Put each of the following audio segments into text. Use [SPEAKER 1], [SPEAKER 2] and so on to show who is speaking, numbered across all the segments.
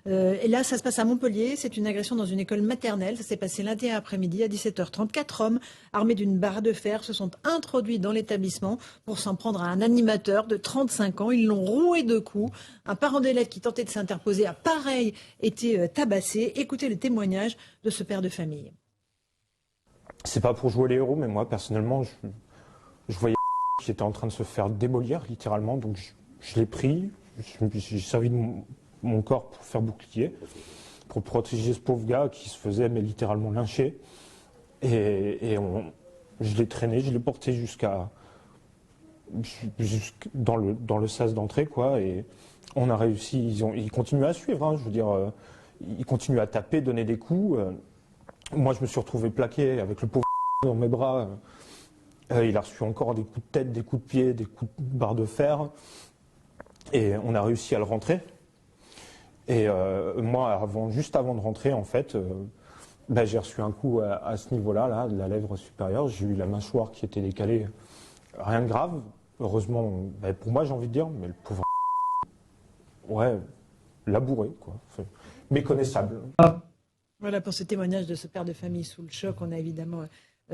[SPEAKER 1] Et là, ça se passe à Montpellier. C'est une agression dans une école maternelle. Ça s'est passé lundi après-midi à 17h30. 4 hommes armés d'une barre de fer se sont introduits dans l'établissement pour s'en prendre à un animateur de 35 ans. Ils l'ont roué de coups. Un parent d'élève qui tentait de s'interposer a pareil été tabassé. Écoutez le témoignage de ce père de famille.
[SPEAKER 2] C'est pas pour jouer les héros, mais moi personnellement, je voyais qui était en train de se faire démolir littéralement, donc je l'ai pris, j'ai servi de mon corps pour faire bouclier, pour protéger ce pauvre gars qui se faisait mais littéralement lyncher. Et je l'ai traîné, je l'ai porté dans le sas d'entrée, quoi. Et on a réussi, ils continuent à suivre, hein, je veux dire, ils continuent à taper, donner des coups. Moi, je me suis retrouvé plaqué avec le pauvre dans mes bras. Il a reçu encore des coups de tête, des coups de pied, des coups de barre de fer. Et on a réussi à le rentrer. Et moi, juste avant de rentrer, en fait, j'ai reçu un coup à ce niveau-là, là, de la lèvre supérieure. J'ai eu la mâchoire qui était décalée. Rien de grave. Heureusement, pour moi, j'ai envie de dire, mais le pauvre ouais, labouré, quoi. Méconnaissable.
[SPEAKER 1] Voilà pour ce témoignage de ce père de famille sous le choc. On a évidemment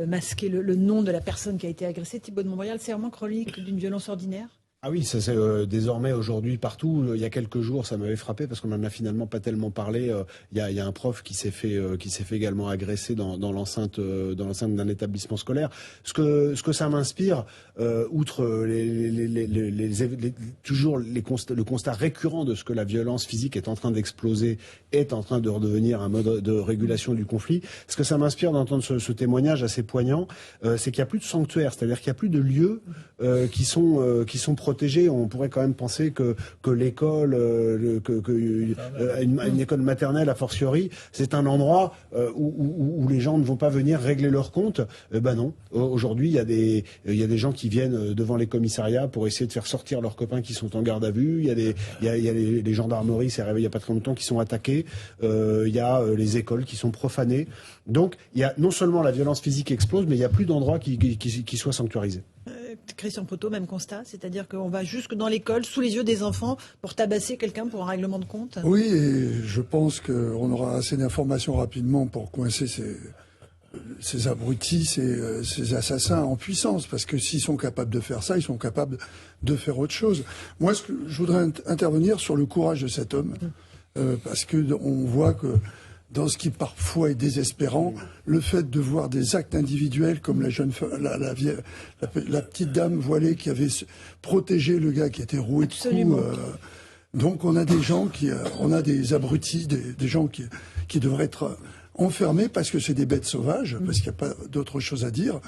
[SPEAKER 1] masqué le nom de la personne qui a été agressée. Thibaut de Montbrial, c'est vraiment chronique d'une violence ordinaire ?
[SPEAKER 3] Ah oui, ça c'est désormais aujourd'hui partout. Il y a quelques jours, ça m'avait frappé parce qu'on en a finalement pas tellement parlé. Il y a un prof qui s'est fait également agresser dans l'enceinte d'un établissement scolaire. Ce que ça m'inspire, outre le constat récurrent de ce que la violence physique est en train d'exploser, est en train de redevenir un mode de régulation du conflit. Ce que ça m'inspire d'entendre ce témoignage assez poigngnant, c'est qu'il n'y a plus de sanctuaire, c'est-à-dire qu'il n'y a plus de lieux qui sont protégés. On pourrait quand même penser que l'école, une école maternelle a fortiori, c'est un endroit où les gens ne vont pas venir régler leurs comptes. Non. Aujourd'hui, il y a des gens qui viennent devant les commissariats pour essayer de faire sortir leurs copains qui sont en garde à vue. Il y a les gendarmeries, c'est arrivé il n'y a pas très longtemps, qui sont attaqués. Il y a les écoles qui sont profanées. Donc, il y a non seulement la violence physique explose, mais il n'y a plus d'endroits qui soient sanctuarisés.
[SPEAKER 1] Christian Proto, même constat, c'est-à-dire qu'on va jusque dans l'école, sous les yeux des enfants, pour tabasser quelqu'un pour un règlement de compte.
[SPEAKER 4] Oui, et je pense qu'on aura assez d'informations rapidement pour coincer ces abrutis, ces assassins en puissance, parce que s'ils sont capables de faire ça, ils sont capables de faire autre chose. Moi, je voudrais intervenir sur le courage de cet homme, parce que on voit que dans ce qui parfois est désespérant, le fait de voir des actes individuels comme la petite dame voilée qui avait protégé le gars qui était roué de coups. Donc on a des gens on a des abrutis, des gens qui devraient être enfermés parce que c'est des bêtes sauvages, parce qu'il n'y a pas d'autre chose à dire.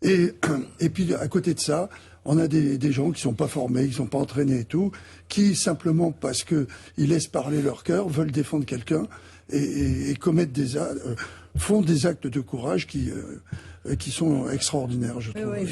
[SPEAKER 4] Et puis à côté de ça, on a des gens qui sont pas formés, qui sont pas entraînés et tout, qui simplement parce que ils laissent parler leur cœur, veulent défendre quelqu'un et commettent font des actes de courage qui sont extraordinaires, je trouve.